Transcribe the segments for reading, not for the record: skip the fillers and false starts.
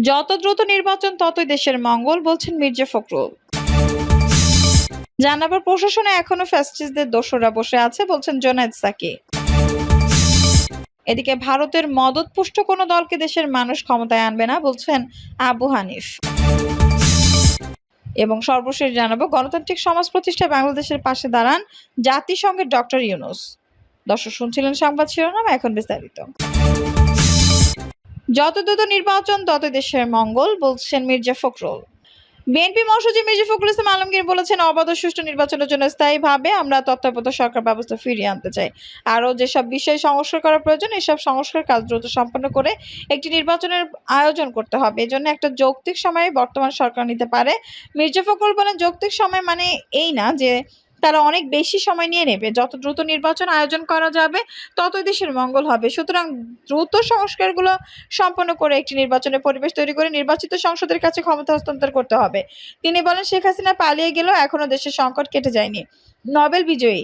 যত দ্রুত নির্বাচন ততই দেশের মঙ্গল, বলছেন মির্জা ফখরুল। জানাবার প্রশাসনে এখনো ফ্যাসিস্টদের দোসররা বসে আছে, বলছেন জোনায়েদ সাকি। এদিকে ভারতের মদদপুষ্ট কোনো দলকে দেশের মানুষ ক্ষমতায় আনবে না, বলছেন আবু হানিফ। এবং সর্বশেষ জানাবো, গণতান্ত্রিক সমাজ প্রতিষ্ঠায় বাংলাদেশের পাশে দাঁড়ান জাতিসংঘের ডক্টর ইউনূস। দর্শক, শুনছিলেন সংবাদ শিরোনাম, এখন বিস্তারিত। যত দ্রুত নির্বাচন তত দেশের মঙ্গল, বলছেন মির্জা ফখরুল। বিএনপি মহাসচিব মির্জা ফখরুল ইসলাম আলমগীর বলেছেন, অবাধ ও সুষ্ঠু নির্বাচনের জন্য স্থায়ীভাবে আমরা তত্ত্বাবধায়ক সরকার ব্যবস্থা ফিরিয়ে আনতে চাই। আরও যেসব বিষয়ে সংস্কার করা প্রয়োজন, এসব সংস্কার কাজ দ্রুত সম্পন্ন করে একটি নির্বাচনের আয়োজন করতে হবে। এজন্য একটা যৌক্তিক সময়ে বর্তমান সরকার নিতে পারে। মির্জা ফখরুল বলেন, যৌক্তিক সময় মানে এই না যে তারা অনেক বেশি সময় নিয়ে নেবে। যত দ্রুত নির্বাচন আয়োজন করা যাবে ততই দেশের মঙ্গল হবে। সুতরাং দ্রুত সংস্কারগুলো সম্পন্ন করে একটি নির্বাচনের পরিবেশ তৈরি করে নির্বাচিত সংসদের কাছে ক্ষমতা হস্তান্তর করতে হবে। তিনি বলেন, শেখ হাসিনা পালিয়ে গেলেও এখনো দেশের সংকট কেটে যায়নি। নোবেল বিজয়ী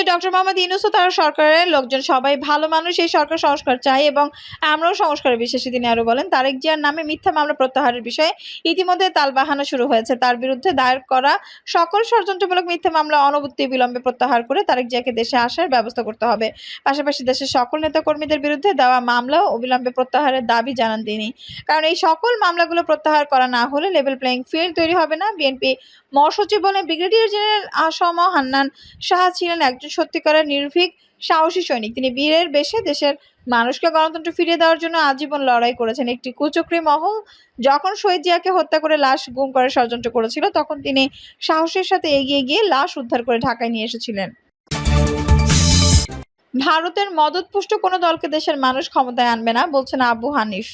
ডক্টর মোহাম্মদ ইউনূস ও তার সরকারের লোকজন সবাই ভালো মানুষ। এই সরকার সংস্কার চায় এবং আমরাও সংস্কারে বিশ্বাসী। তিনি আরো বলেন, তারেক জিয়ার নামে মিথ্যা মামলা প্রত্যাহারের বিষয়ে ইতিমধ্যে তালবাহানা শুরু হয়েছে। তার বিরুদ্ধে দায়ের করা সকল ষড়যন্ত্রমূলক মিথ্যা মামলা অনতিবিলম্বে প্রত্যাহার করে তারেক জিয়াকে দেশে আসার ব্যবস্থা করতে হবে। পাশাপাশি দেশের সকল নেতাকর্মীদের বিরুদ্ধে দেওয়া মামলাও অবিলম্বে প্রত্যাহারের দাবি জানান তিনি। কারণ এই সকল মামলাগুলো প্রত্যাহার করা না হলে লেভেল প্লেইং ফিল্ড তৈরি হবে না। বিএনপি মহাসচিব বলেন, ব্রিগেডিয়ার জেনারেল আসম হান্নান সাহা ছিলেন একজন সত্যিকারের নির্ভীক সাহসী সৈনিক। তিনি বীরের বেশে দেশের মানুষকে গণতন্ত্র ফিরিয়ে দেওয়ার জন্য আজীবন লড়াই করেছেন। একটি কুচক্রী মহল যখন শহীদ জিয়াকে হত্যা করে লাশ গুম করার ষড়যন্ত্র করেছিল, তখন তিনি সাহসের সাথে এগিয়ে গিয়ে লাশ উদ্ধার করে ঢাকায় নিয়ে এসেছিলেন। ভারতের মদদপুষ্ট কোনো দলকে দেশের মানুষ ক্ষমতায় আনবে না, বলছেন আবু হানিফ।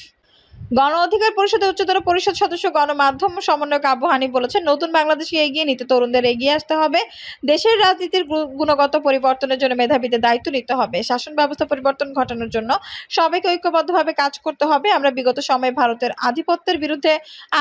গণ অধিকার পরিষদের উচ্চতর পরিষদ সদস্য গণমাধ্যম সমন্বয়ক আবু হানিফ বলেছেন, নতুন বাংলাদেশকে এগিয়ে নিতে তরুণদের এগিয়ে আসতে হবে। দেশের রাজনীতির গুণগত পরিবর্তনের জন্য মেধাবীদের দায়িত্ব নিতে হবে। শাসন ব্যবস্থা পরিবর্তন ঘটানোর জন্য সবাইকে ঐক্যবদ্ধভাবে কাজ করতে হবে। আমরা বিগত সময়ে ভারতের আধিপত্যের বিরুদ্ধে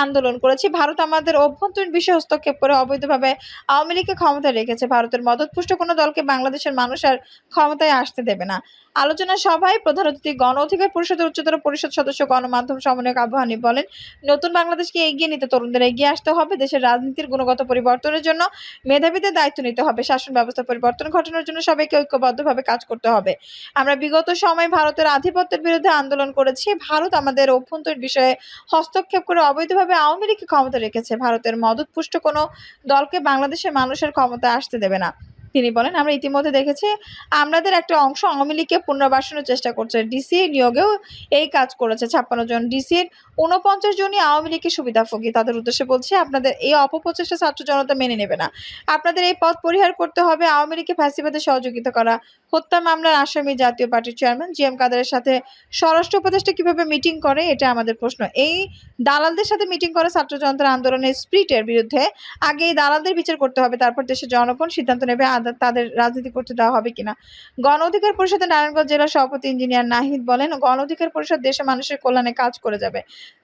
আন্দোলন করেছি। ভারত আমাদের অভ্যন্তরীণ বিষয়ে হস্তক্ষেপ করে অবৈধভাবে আওয়ামী লীগকে ক্ষমতায় রেখেছে। ভারতের মদদপুষ্ট কোনো দলকে বাংলাদেশের মানুষ আর ক্ষমতায় আসতে দেবে না। আলোচনা সভায় প্রধান অতিথি গণ অধিকার পরিষদের উচ্চতর পরিষদ সদস্য গণমাধ্যম সমন্বয়ক আবু হানিফ বলেন, নতুন বাংলাদেশকে এগিয়ে নিতে তরুণদের এগিয়ে আসতে হবে। দেশের রাজনীতির গুণগত পরিবর্তনের জন্য মেধাবীদের দায়িত্ব নিতে হবে। শাসন ব্যবস্থা পরিবর্তন ঘটানোর জন্য সবাইকে ঐক্যবদ্ধভাবে কাজ করতে হবে। আমরা বিগত সময়ে ভারতের আধিপত্যের বিরুদ্ধে আন্দোলন করেছি। ভারত আমাদের অভ্যন্তরীণ বিষয়ে হস্তক্ষেপ করে অবৈধভাবে আওয়ামী লীগকে ক্ষমতা রেখেছে। ভারতের মদদপুষ্ট কোনো দলকে বাংলাদেশের মানুষের ক্ষমতায় আসতে দেবে না। তিনি বলেন, আমরা ইতিমধ্যে দেখেছি আমাদের একটা অংশ আওয়ামী লীগকে পুনর্বাসনের চেষ্টা করছে। ডিসি নিয়োগেও এই কাজ করেছে। 56 জন ডিসির 49 জনই আওয়ামী লীগের সুবিধাভোগী। তাদের উদ্দেশ্যে বলছি, আপনাদের এই অপপ্রচেষ্টা ছাত্র জনতা মেনে নেবে না। আপনাদের এই পথ পরিহার করতে হবে। আওয়ামী লীগকে ফ্যাসিবাদে সহযোগিতা করা, হত্যা মামলার আসামি জাতীয় পার্টির চেয়ারম্যান জি এম কাদেরের সাথে স্বরাষ্ট্র উপদেষ্টা কিভাবে মিটিং করে, এটা আমাদের প্রশ্ন। এই দালালদের সাথে মিটিং করে ছাত্র জনতার আন্দোলনের স্পিরিটের বিরুদ্ধে আগে এই দালালদের বিচার করতে হবে। তারপর দেশের জনগণ সিদ্ধান্ত নেবে তাদের রাজনীতি করতে দেওয়া হবে কিনা। গণ অধিকার পরিষদের নারায়ণগঞ্জ জেলার সভাপতি ইঞ্জিনিয়ার নাহিদ বলেন, গণ অধিকার পরিষদ দেশে মানুষের কল্যাণে কাজ করে যাবে।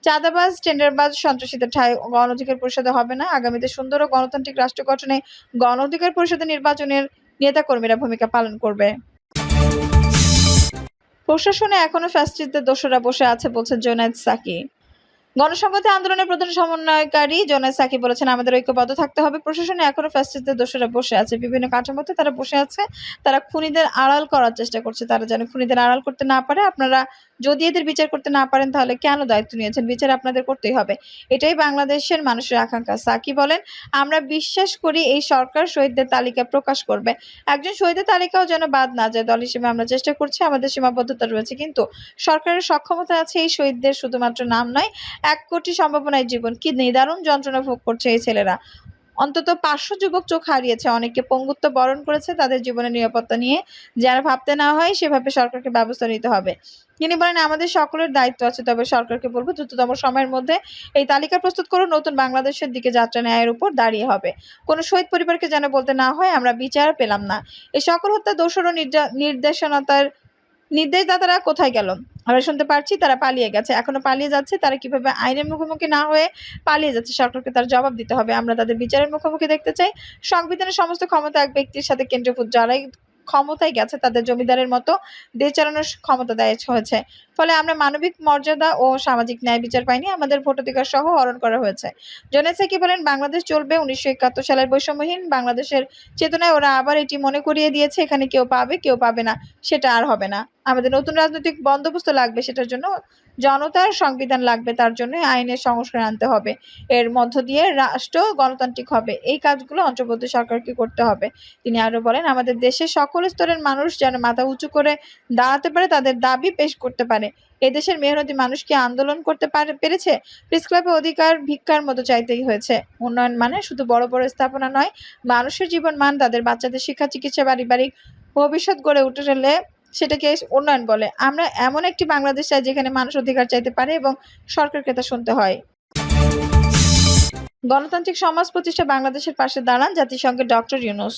চাঁদাবাজ, টেন্ডারবাজ, সন্ত্রাসীদের ঠাঁই গণ অধিকার পরিষদে হবে না। আগামীতে সুন্দর ও গণতান্ত্রিক রাষ্ট্র গঠনে গণ অধিকার পরিষদের নির্বাচনের নেতাকর্মীরা ভূমিকা পালন করবে। প্রশাসনে এখনো ফ্যাসিস্টদের দোসররা বসে আছে, বলছেন জোনায়েদ সাকি। গণসংহতি আন্দোলনের প্রধান সমন্বয়কারী জোনায়েদ সাকি বলেছেন, আমাদের ঐক্যবদ্ধ থাকতে হবে। প্রশাসনে এখনো ফ্যাসিস্টদের দোসররা বসে আছে। বিভিন্ন কাঠামোতে তারা বসে আছে। তারা খুনিদের আড়াল করার চেষ্টা করছে। তারা যেন খুনিদের আড়াল করতে না পারে। আপনারা যদি এদের বিচার করতে না পারেন, তাহলে কেন দায়িত্ব নিয়েছেন? বিচার আপনাদের করতেই হবে। এটাই বাংলাদেশের মানুষের আকাঙ্ক্ষা। সাকি বলেন, আমরা বিশ্বাস করি এই সরকার শহীদদের তালিকা প্রকাশ করবে। একজন শহীদের তালিকাও যেন বাদ না যায়। দল হিসেবে আমরা চেষ্টা করছি। আমাদের সীমাবদ্ধতা রয়েছে, কিন্তু সরকারের সক্ষমতা আছে এই শহীদদের শুধুমাত্র নাম নয়, 1 কোটি সম্ভাবনায় জীবন। কি নিদারুণ যন্ত্রণা ভোগ করছে এই ছেলেরা। অন্তত 500 যুবক চোখ হারিয়েছে, অনেকে পঙ্গুত্ব বরণ করেছে। তাদের জীবনের নিরাপত্তা নিয়ে যারা ভাবতে না হয়, সেভাবে সরকারকে ব্যবস্থা নিতে হবে। তিনি বলেন, আমাদের সকলের দায়িত্ব আছে। তবে সরকারকে বলবো, দ্রুততম সময়ের মধ্যে এই তালিকা প্রস্তুত করুন। নতুন বাংলাদেশের দিকে যাত্রা ন্যায়ের উপর দাঁড়িয়ে হবে। কোনো শহীদ পরিবারকে যেন বলতে না হয়, আমরা বিচার পেলাম না। এই সকল হত্যা দোষর ও নির্দেশদাতারা কোথায় গেল? আমরা শুনতে পারছি তারা পালিয়ে গেছে, এখনো পালিয়ে যাচ্ছে। তারা কিভাবে আইনের মুখোমুখি না হয়ে পালিয়ে যাচ্ছে, সরকারকে তার জবাব দিতে হবে। আমরা তাদের বিচারের মুখোমুখি দেখতে চাই। সংবিধানের সমস্ত ক্ষমতা এক ব্যক্তির সাথে কেন্দ্রীভূত। যারাই ক্ষমতায় গেছে তাদের জমিদারের মতো দেশ চালানোর ক্ষমতা দেয়া হয়েছে। ফলে আমরা মানবিক মর্যাদা ও সামাজিক ন্যায় বিচার পাইনি, আমাদের ভোটাধিকার সহ হরণ করা হয়েছে। জোনেস সাকি বলেন, বাংলাদেশ চলবে ১৯৭১ সালের বৈষম্যহীন বাংলাদেশের চেতনায়। ওরা আবার এটি মনে করিয়ে দিয়েছে, এখানে কেউ পাবে কেউ পাবে না, সেটা আর হবে না। আমাদের নতুন রাজনৈতিক বন্দোবস্ত লাগবে, সেটার জন্য জনতার সংবিধান লাগবে, তার জন্য আইনের সংস্কার আনতে হবে। এর মধ্য দিয়ে রাষ্ট্র গণতান্ত্রিক হবে। এই কাজগুলো অন্তর্বর্তী সরকারকে করতে হবে। তিনি আরো বলেন, আমাদের দেশের সকল স্তরের মানুষ যেন মাথা উঁচু করে দাঁড়াতে পারে, তাদের দাবি পেশ করতে পারে। এদেশের মেহনতি মানুষ কি আন্দোলন করতে পেরেছে? প্রেসক্লাবে অধিকার ভিক্ষার মতো চাইতেই হয়েছে। উন্নয়ন মানে শুধু বড় বড় স্থাপনা নয়, মানুষের জীবন মান, তাদের বাচ্চাদের শিক্ষা, চিকিৎসা, পারিবারিক ভবিষ্যৎ গড়ে উঠলে সেটাকে উন্নয়ন বলে। আমরা এমন একটি বাংলাদেশ চাই যেখানে মানুষ অধিকার চাইতে পারে এবং সরকারকে তা শুনতে হয়। গণতান্ত্রিক সমাজ প্রতিষ্ঠা বাংলাদেশের পাশে দাঁড়ান জাতিসংঘের ডক্টর ইউনূস।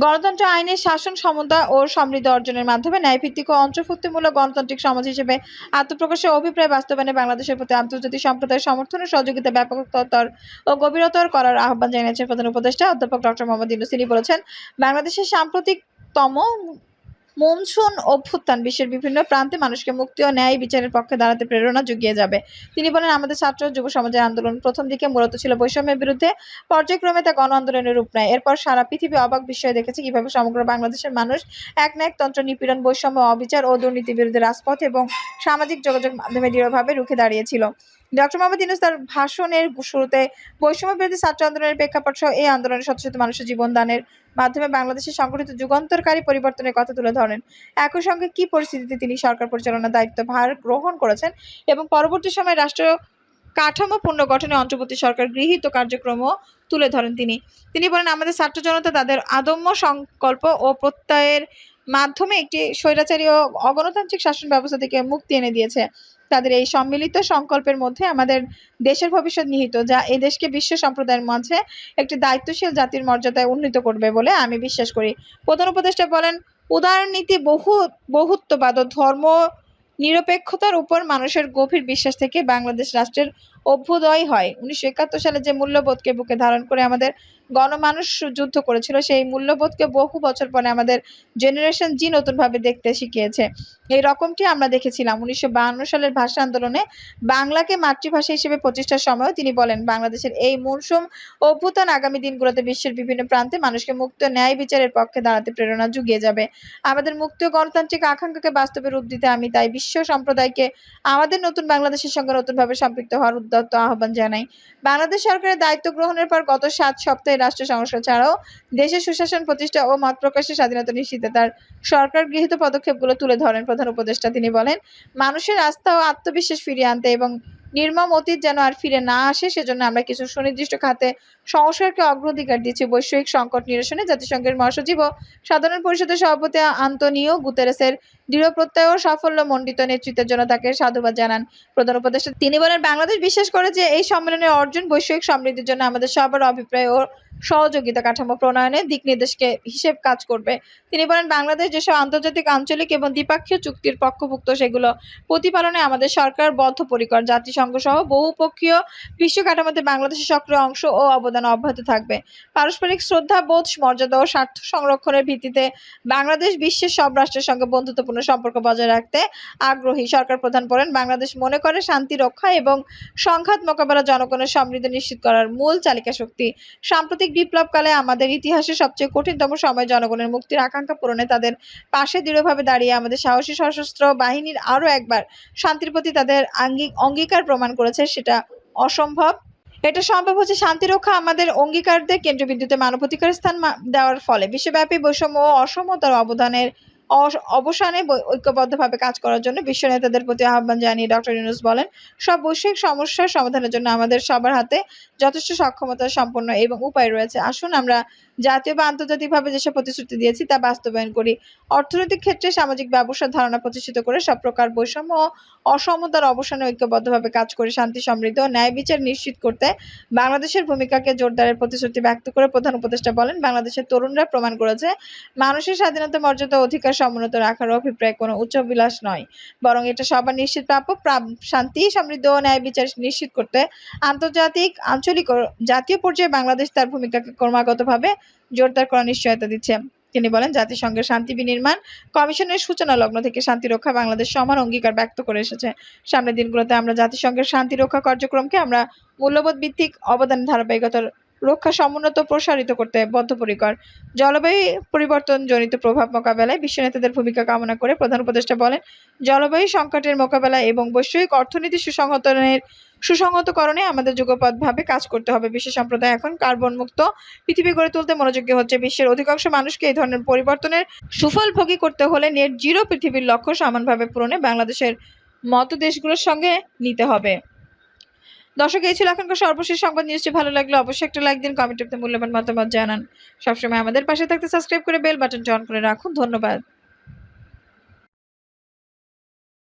গণতন্ত্র, আইনের শাসন, সমতা ও সমৃদ্ধি অর্জনের মাধ্যমে ন্যায়ভিত্তিক ও অন্তর্ভুক্তিমূলক গণতান্ত্রিক সমাজ হিসেবে আত্মপ্রকাশের অভিপ্রায় বাস্তবায়নে বাংলাদেশের প্রতি আন্তর্জাতিক সম্প্রদায়ের সমর্থন ও সহযোগিতা ব্যাপকতর ও গভীরতর করার আহ্বান জানিয়েছেন প্রধান উপদেষ্টা অধ্যাপক ডক্টর মোহাম্মদ ইউনূস। তিনি বলেছেন, বাংলাদেশের সাম্প্রতিকতম মনসুন অভ্যুত্থান বিশ্বের বিভিন্ন প্রান্তে মানুষকে মুক্তি ও ন্যায় বিচারের পক্ষে দাঁড়াতে প্রেরণা জুগিয়ে যাবে। তিনি বলেন, আমাদের ছাত্র যুব সমাজের আন্দোলন প্রথম দিকে মূলত ছিল বৈষম্যের বিরুদ্ধে, পর্যায়ক্রমে তা গণ আন্দোলনের রূপ নেয়। এরপর সারা পৃথিবী অবাক বিস্ময়ে দেখেছে কিভাবে সমগ্র বাংলাদেশের মানুষ এক না এক তন্ত্র, নিপীড়ন, বৈষম্য, অবিচার ও দুর্নীতির বিরুদ্ধে রাজপথ এবং সামাজিক যোগাযোগ মাধ্যমে দৃঢ়ভাবে রুখে দাঁড়িয়েছিল। ডক্টর মোহাম্মদ ইউনূস তার ভাষণের শুরুতে বৈষম্য বিরোধী ছাত্র আন্দোলনের প্রেক্ষাপট সহ এই আন্দোলনের শত শত মানুষের জীবনদানের মাধ্যমে বাংলাদেশের সংঘটিত যুগান্তরকারী পরিবর্তনের কথা তুলে ধরেন। একই সঙ্গে কি পরিস্থিতিতে তিনি সরকার পরিচালনার দায়িত্ব ভার গ্রহণ করেছেন এবং পরবর্তী সময়ে রাষ্ট্র কাঠামো পুনর্গঠনে অন্তর্বর্তী সরকার গৃহীত কার্যক্রমও তুলে ধরেন তিনি বলেন, আমাদের ছাত্র জনতা তাদের আদম্য সংকল্প ও প্রত্যয়ের মাধ্যমে একটি স্বৈরাচারী ও অগণতান্ত্রিক শাসন ব্যবস্থা থেকে মুক্তি এনে দিয়েছে। তাদের এই সম্মিলিত সংকল্পের মধ্যে আমাদের দেশের ভবিষ্যৎ নিহিত, যা এই দেশকে বিশ্ব সম্প্রদায়ের মাঝে একটি দায়িত্বশীল জাতির মর্যাদায় উন্নীত করবে বলে আমি বিশ্বাস করি। প্রধান উপদেষ্টা বলেন, উদারনীতি, বহুত্ববাদ ও ধর্ম নিরপেক্ষতার উপর মানুষের গভীর বিশ্বাস থেকে বাংলাদেশ রাষ্ট্রের অভ্যুদয় হয়। ১৯৭১ সালে যে মূল্যবোধকে বুকে ধারণ করে আমাদের গণমানুষ যুদ্ধ করেছিল, সেই মূল্যবোধকে বহু বছর পরে আমাদের জেনারেশন জি নতুনভাবে দেখতে শিখিয়েছে। এই রকমটি আমরা দেখেছিলাম ১৯৫২ সালের ভাষা আন্দোলনে বাংলাকে মাতৃভাষা হিসেবে প্রতিষ্ঠার সময়ও। তিনি বলেন, বাংলাদেশের এই মনসুন অভ্যুত্থান আগামী দিনগুলোতে বিশ্বের বিভিন্ন প্রান্তে মানুষকে মুক্ত ন্যায় বিচারের পক্ষে দাঁড়াতে প্রেরণা জুগিয়ে যাবে। আমাদের মুক্ত গণতান্ত্রিক আকাঙ্ক্ষাকে বাস্তবে রূপ দিতে আমি তাই বিশ্ব সম্প্রদায়কে আমাদের নতুন বাংলাদেশের সঙ্গে নতুনভাবে সম্পৃক্ত হওয়ার উদ্যত আহ্বান জানাই। বাংলাদেশ সরকারের দায়িত্ব গ্রহণের পর গত ৭ সপ্তাহে রাষ্ট্র সংস্কার ছাড়াও দেশের সুশাসন প্রতিষ্ঠা ও মত প্রকাশের স্বাধীনতা নিশ্চিতে তার সরকার গৃহীত পদক্ষেপগুলো তুলে ধরেন প্রধান উপদেষ্টা। তিনি বলেন, মানুষের আস্থা ও আত্মবিশ্বাস ফিরিয়ে আনতে এবং নির্মম অতীত যেন আর ফিরে না আসে, সেজন্য আমরা কিছু সুনির্দিষ্ট খাতে সংস্কারকে অগ্রাধিকার দিচ্ছি। বৈশ্বিক সংকট নিরসনে জাতিসংঘের মহাসচিব ও সাধারণ পরিষদের সভাপতি আন্তোনিও গুতেরেসের দৃঢ় প্রত্যয় ও সাফল্যমণ্ডিত নেতৃত্বের জন্য তাকে সাধুবাদ জানান প্রধান উপদেষ্টা। তিনি বলেন, বাংলাদেশ বিশ্বাস করে যে এই সম্মেলনের অর্জন বৈশ্বিক সমৃদ্ধির জন্য আমাদের সবার অভিপ্রায় ও সহযোগিতা কাঠামো প্রণয়নের দিক নির্দেশকে হিসেব কাজ করবে। তিনি বলেন, বাংলাদেশ যেসব আন্তর্জাতিক, আঞ্চলিক এবং দ্বিপাক্ষিক চুক্তির পক্ষভুক্ত, সেগুলো প্রতিপালনে আমাদের সরকার বদ্ধপরিকর। জাতিসংঘ সহ বহুপক্ষীয় বিশ্ব কাঠামোতে বাংলাদেশের সক্রিয় অংশ ও অবদান অব্যাহত থাকবে। পারস্পরিক শ্রদ্ধাবোধ, মর্যাদা ও স্বার্থ সংরক্ষণের ভিত্তিতে বাংলাদেশ বিশ্বের সব রাষ্ট্রের সঙ্গে বন্ধুত্বপূর্ণ সম্পর্ক বজায় রাখতে আগ্রহী। সরকার প্রধান বলেন, বাংলাদেশ মনে করে শান্তি রক্ষা এবং সংঘাত মোকাবেলা জনগণের সমৃদ্ধি নিশ্চিত করার মূল চালিকা শক্তি। সাম্প্রতিক বিপ্লবকালে আমাদের ইতিহাসের সবচেয়ে কঠিনতম সময় জনগণের মুক্তির আকাঙ্ক্ষা পূরণে তাদের পাশে দৃঢ়ভাবে দাঁড়িয়ে আমাদের সাহসী সশস্ত্র বাহিনীর আরও একবার শান্তির প্রতি তাদের অঙ্গীকার প্রমাণ করেছে। এটা সম্ভব হচ্ছে শান্তি রক্ষা আমাদের অঙ্গীকারদের কেন্দ্রবিন্দুতে মানবাধিকার স্থান দেওয়ার ফলে। বিশ্বব্যাপী বৈষম্য ও অসমতার অবসানে ঐক্যবদ্ধভাবে কাজ করার জন্য বিশ্ব নেতাদের প্রতি আহ্বান জানিয়ে ডক্টর ইউনূস বলেন, সব বৈশ্বিক সমস্যার সমাধানের জন্য আমাদের সবার হাতে যথেষ্ট সক্ষমতা সম্পন্ন এবং উপায় রয়েছে। আসুন আমরা জাতীয় বা আন্তর্জাতিকভাবে যেসব প্রতিশ্রুতি দিয়েছি তা বাস্তবায়ন করি। অর্থনৈতিক ক্ষেত্রে সামাজিক ব্যবসার ধারণা প্রতিষ্ঠিত করে সব প্রকার বৈষম্য ও অসমতার অবসানে ঐক্যবদ্ধভাবে কাজ করে শান্তি, সমৃদ্ধি ও ন্যায় বিচার নিশ্চিত করতে বাংলাদেশের ভূমিকাকে জোরদারের প্রতিশ্রুতি ব্যক্ত করে প্রধান উপদেষ্টা বলেন, বাংলাদেশের তরুণরা প্রমাণ করেছে মানুষের স্বাধীনতা, মর্যাদা, অধিকার সমুন্নত রাখার অভিপ্রায় কোনো উচ্চাভিলাষ নয়, বরং এটা সবার নিশ্চিত প্রাপ্য। শান্তি, সমৃদ্ধি ও ন্যায় বিচার নিশ্চিত করতে আন্তর্জাতিক, আঞ্চলিক ও জাতীয় পর্যায়ে বাংলাদেশ তার ভূমিকাকে ক্রমাগতভাবে জোরদার করার নিশ্চয়তা দিচ্ছে। তিনি বলেন, জাতিসংঘের শান্তি বিনির্মাণ কমিশনের সূচনা লগ্ন থেকে শান্তি রক্ষা বাংলাদেশ সমান অঙ্গীকার ব্যক্ত করে এসেছে। সামনের দিনগুলোতে আমরা জাতিসংঘের শান্তি রক্ষা কার্যক্রমকে আমরা মূল্যবোধ ভিত্তিক অবদানের ধারাবাহিকতা রক্ষা সমুন্নত প্রসারিত করতে বদ্ধপরিকর। জলবায়ু পরিবর্তনজনিত প্রভাব মোকাবেলায় বিশ্ব নেতাদের ভূমিকা কামনা করে প্রধান উপদেষ্টা বলেন, জলবায়ু সংকটের মোকাবেলায় এবং বৈশ্বিক অর্থনীতি সুসংহতকরণে আমাদের যুগপৎভাবে কাজ করতে হবে। বিশ্ব সম্প্রদায় এখন কার্বন মুক্ত পৃথিবী গড়ে তুলতে মনোযোগী হচ্ছে। বিশ্বের অধিকাংশ মানুষকে এই ধরনের পরিবর্তনের সুফল ভোগী করতে হলে নেট জিরো পৃথিবীর লক্ষ্য সমানভাবে পূরণে বাংলাদেশের মতো দেশগুলোর সঙ্গে নিতে হবে। দর্শক, এই ছিল এখনকার সর্বশেষ সংবাদ। নিউজটি ভালো লাগলে অবশ্যই একটা লাইক দিন, কমেন্টে আপনার মূল্যবান মতামত জানান। সবসময় আমাদের পাশে থাকতে সাবস্ক্রাইব করে বেল বাটনটি অন করে রাখুন। ধন্যবাদ।